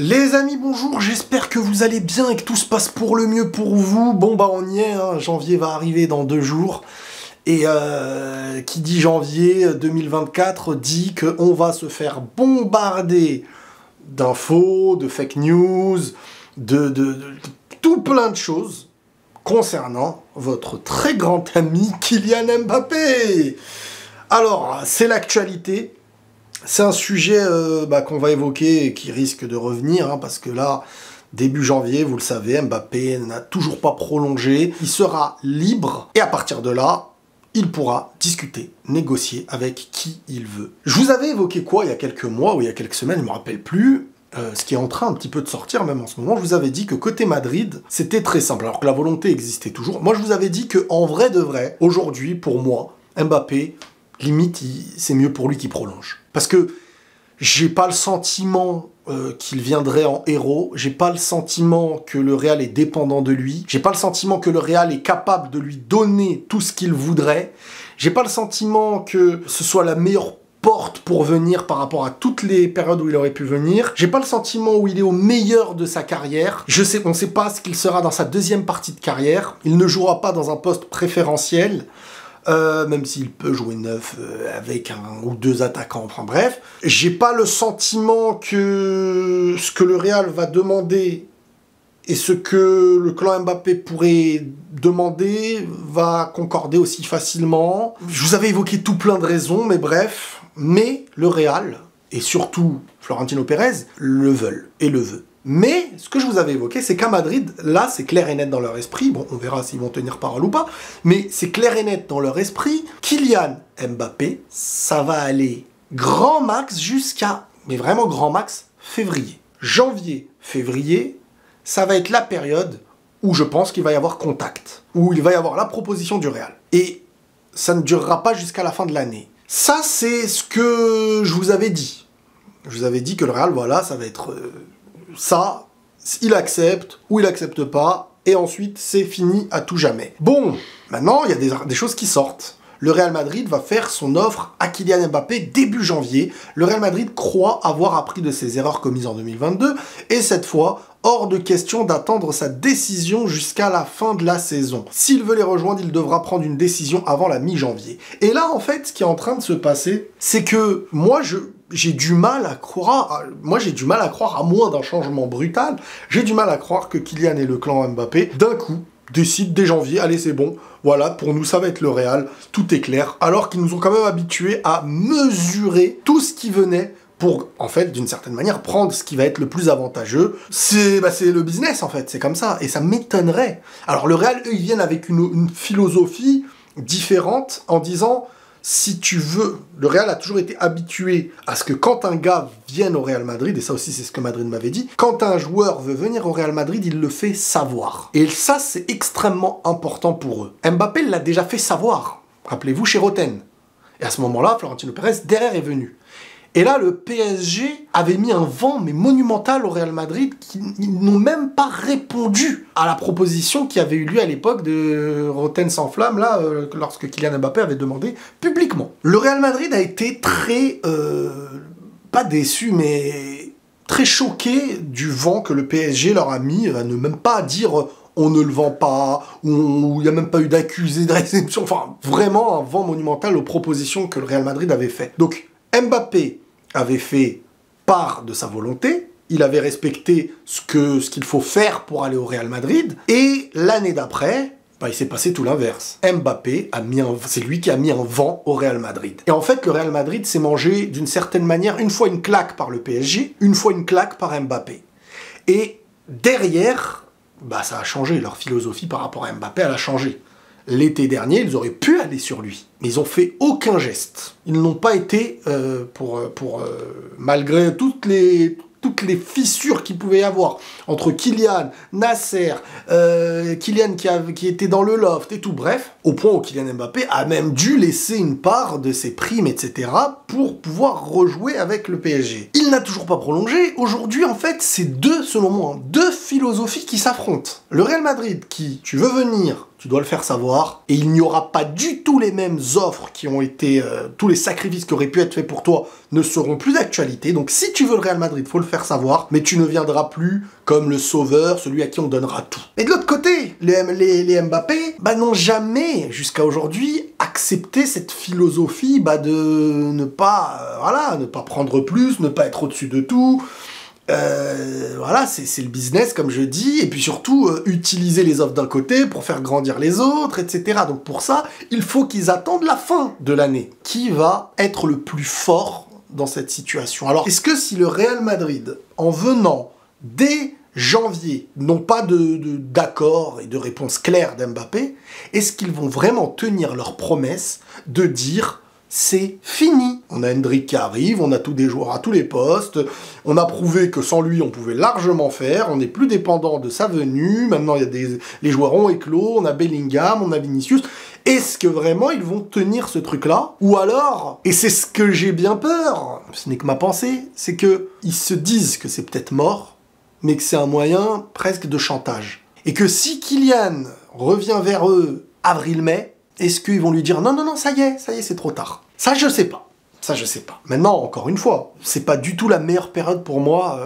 Les amis, bonjour, j'espère que vous allez bien et que tout se passe pour le mieux pour vous. Bon bah on y est, hein, janvier va arriver dans 2 jours. Et qui dit janvier 2024 dit qu'on va se faire bombarder d'infos, de fake news, de tout plein de choses concernant votre très grand ami Kylian Mbappé. Alors, c'est l'actualité. C'est un sujet qu'on va évoquer et qui risque de revenir, hein, parce que là, début janvier, vous le savez, Mbappé n'a toujours pas prolongé. Il sera libre et à partir de là, il pourra discuter, négocier avec qui il veut. Je vous avais évoqué quoi il y a quelques mois ou il y a quelques semaines, je ne me rappelle plus, ce qui est en train un petit peu de sortir même en ce moment. Je vous avais dit que côté Madrid, c'était très simple, alors que la volonté existait toujours. Moi, je vous avais dit qu'en vrai de vrai, aujourd'hui, pour moi, Mbappé, limite, c'est mieux pour lui qu'il prolonge. Parce que j'ai pas le sentiment qu'il viendrait en héros, j'ai pas le sentiment que le Real est dépendant de lui, j'ai pas le sentiment que le Real est capable de lui donner tout ce qu'il voudrait, j'ai pas le sentiment que ce soit la meilleure porte pour venir par rapport à toutes les périodes où il aurait pu venir, j'ai pas le sentiment où il est au meilleur de sa carrière, on sait pas ce qu'il sera dans sa deuxième partie de carrière, il ne jouera pas dans un poste préférentiel, même s'il peut jouer neuf avec 1 ou 2 attaquants, enfin bref. J'ai pas le sentiment que ce que le Real va demander et ce que le clan Mbappé pourrait demander va concorder aussi facilement. Je vous avais évoqué tout plein de raisons, mais bref. Mais le Real, et surtout Florentino Pérez, le veulent et le veut. Mais, ce que je vous avais évoqué, c'est qu'à Madrid, là, c'est clair et net dans leur esprit, bon, on verra s'ils vont tenir parole ou pas, mais c'est clair et net dans leur esprit, Kylian Mbappé, ça va aller grand max jusqu'à, mais vraiment grand max, février. Janvier, février, ça va être la période où je pense qu'il va y avoir contact, où il va y avoir la proposition du Real. Et ça ne durera pas jusqu'à la fin de l'année. Ça, c'est ce que je vous avais dit. Je vous avais dit que le Real, voilà, ça va être... ça, il accepte ou il accepte pas, et ensuite c'est fini à tout jamais. Bon, maintenant il y a des choses qui sortent. Le Real Madrid va faire son offre à Kylian Mbappé début janvier. Le Real Madrid croit avoir appris de ses erreurs commises en 2022, et cette fois, hors de question d'attendre sa décision jusqu'à la fin de la saison. S'il veut les rejoindre, il devra prendre une décision avant la mi-janvier. Et là, en fait, ce qui est en train de se passer, c'est que moi, j'ai du mal à croire, à moins d'un changement brutal, j'ai du mal à croire que Kylian et le clan Mbappé, d'un coup, décident dès janvier, allez c'est bon, voilà, pour nous ça va être le Real, tout est clair, alors qu'ils nous ont quand même habitués à mesurer tout ce qui venait pour, en fait, d'une certaine manière, prendre ce qui va être le plus avantageux. C'est le business, en fait, c'est comme ça, et ça m'étonnerait. Alors le Real, eux, ils viennent avec une philosophie différente en disant... Si tu veux, le Real a toujours été habitué à ce que quand un gars vienne au Real Madrid, et ça aussi c'est ce que Madrid m'avait dit, quand un joueur veut venir au Real Madrid, il le fait savoir. Et ça c'est extrêmement important pour eux. Mbappé l'a déjà fait savoir, rappelez-vous chez Roten. Et à ce moment-là, Florentino Pérez derrière est venu. Et là, le PSG avait mis un vent, mais monumental au Real Madrid, qui n'ont même pas répondu à la proposition qui avait eu lieu à l'époque de Roten sans flamme, là, lorsque Kylian Mbappé avait demandé publiquement. Le Real Madrid a été très, pas déçu, mais très choqué du vent que le PSG leur a mis, à ne même pas dire... on ne le vend pas, ou il n'y a même pas eu d'accusé de réception, enfin, vraiment un vent monumental aux propositions que le Real Madrid avait fait. Donc, Mbappé avait fait part de sa volonté, il avait respecté ce qu'il faut faire pour aller au Real Madrid, et l'année d'après, il s'est passé tout l'inverse. Mbappé, c'est lui qui a mis un vent au Real Madrid. Et en fait, le Real Madrid s'est mangé d'une certaine manière, une fois une claque par le PSG, une fois une claque par Mbappé. Et derrière, ça a changé, leur philosophie par rapport à Mbappé, elle a changé. L'été dernier, ils auraient pu aller sur lui, mais ils ont fait aucun geste. Ils n'ont pas été, malgré toutes les fissures qu'il pouvait y avoir entre Kylian, Nasser, Kylian qui était dans le loft et tout, bref, au point où Kylian Mbappé a même dû laisser une part de ses primes, etc., pour pouvoir rejouer avec le PSG. Il n'a toujours pas prolongé. Aujourd'hui, en fait, c'est selon moi, deux philosophies qui s'affrontent. Le Real Madrid qui, tu veux venir, tu dois le faire savoir, et il n'y aura pas du tout les mêmes offres qui ont été, tous les sacrifices qui auraient pu être faits pour toi ne seront plus d'actualité, donc si tu veux le Real Madrid, faut le faire savoir, mais tu ne viendras plus comme le sauveur, celui à qui on donnera tout. Et de l'autre côté, les Mbappé, n'ont jamais, jusqu'à aujourd'hui, accepté cette philosophie de ne pas, ne pas prendre plus, ne pas être au-dessus de tout. Voilà, c'est le business, comme je dis, et puis surtout, utiliser les offres d'un côté pour faire grandir les autres, etc. Donc pour ça, il faut qu'ils attendent la fin de l'année. Qui va être le plus fort dans cette situation? Alors, est-ce que si le Real Madrid, en venant dès janvier, n'ont pas d'accord et de réponse claire d'Mbappé, est-ce qu'ils vont vraiment tenir leur promesse de dire c'est fini? On a Hendrick qui arrive, on a tous des joueurs à tous les postes, on a prouvé que sans lui on pouvait largement faire, on n'est plus dépendant de sa venue, maintenant les joueurs ont éclos, on a Bellingham, on a Vinicius. Est-ce que vraiment ils vont tenir ce truc-là? Ou alors, et c'est ce que j'ai bien peur, ce n'est que ma pensée, c'est que ils se disent que c'est peut-être mort, mais que c'est un moyen presque de chantage. Et que si Kylian revient vers eux avril-mai, est-ce qu'ils vont lui dire non, ça y est, c'est trop tard? Ça, je sais pas. Maintenant, encore une fois, c'est pas du tout la meilleure période pour moi,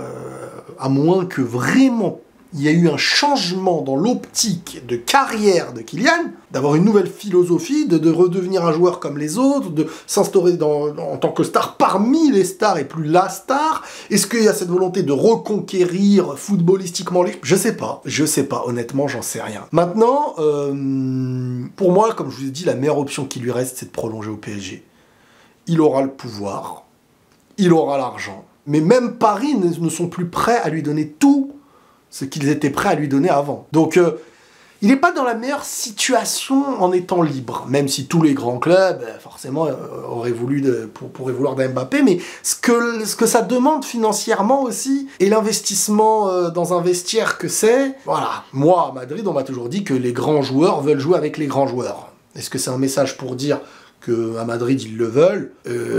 à moins que vraiment il y ait eu un changement dans l'optique de carrière de Kylian, d'avoir une nouvelle philosophie, de redevenir un joueur comme les autres, de s'instaurer en tant que star parmi les stars et plus la star. Est-ce qu'il y a cette volonté de reconquérir footballistiquement les... Je sais pas, honnêtement, j'en sais rien. Maintenant, pour moi, comme je vous ai dit, la meilleure option qui lui reste, c'est de prolonger au PSG. Il aura le pouvoir, il aura l'argent, mais même Paris ne sont plus prêts à lui donner tout ce qu'ils étaient prêts à lui donner avant. Donc, il n'est pas dans la meilleure situation en étant libre, même si tous les grands clubs, forcément, pourraient vouloir d'un Mbappé, mais ce que ça demande financièrement aussi, et l'investissement dans un vestiaire que c'est, voilà. Moi, à Madrid, on m'a toujours dit que les grands joueurs veulent jouer avec les grands joueurs. Est-ce que c'est un message pour dire qu'à Madrid, ils le veulent?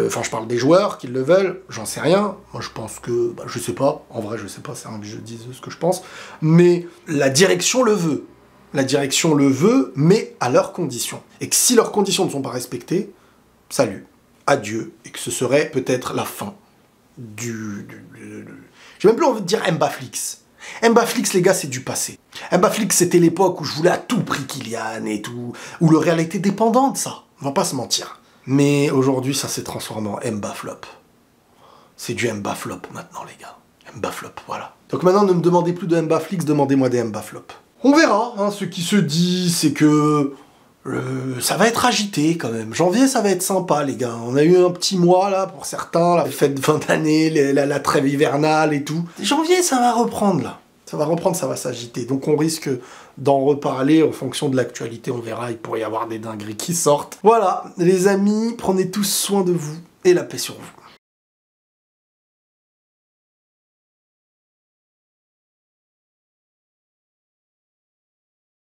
Enfin, je parle des joueurs qu'ils le veulent, j'en sais rien. Moi, je pense que... je sais pas. En vrai, je sais pas, c'est un que je dise ce que je pense. Mais la direction le veut. La direction le veut, mais à leurs conditions. Et que si leurs conditions ne sont pas respectées, salut, adieu. Et que ce serait peut-être la fin j'ai même plus envie de dire Mbaflix. Mbaflix, les gars, c'est du passé. Mbaflix, c'était l'époque où je voulais à tout prix Kylian et tout, où le Real était dépendant de ça. On va pas se mentir. Mais aujourd'hui, ça s'est transformé en Mbaflop. C'est du Mbaflop maintenant, les gars. Mbaflop, voilà. Donc maintenant, ne me demandez plus de Mbaflix, demandez-moi des Mbaflop. On verra, hein, ce qui se dit, c'est que... ça va être agité, quand même. Janvier, ça va être sympa, les gars. On a eu un petit mois, là, pour certains, la fête de fin d'année, la trêve hivernale et tout. Janvier, ça va reprendre, là. Ça va reprendre, ça va s'agiter. Donc on risque d'en reparler en fonction de l'actualité. On verra, il pourrait y avoir des dingueries qui sortent. Voilà, les amis, prenez tous soin de vous et la paix sur vous.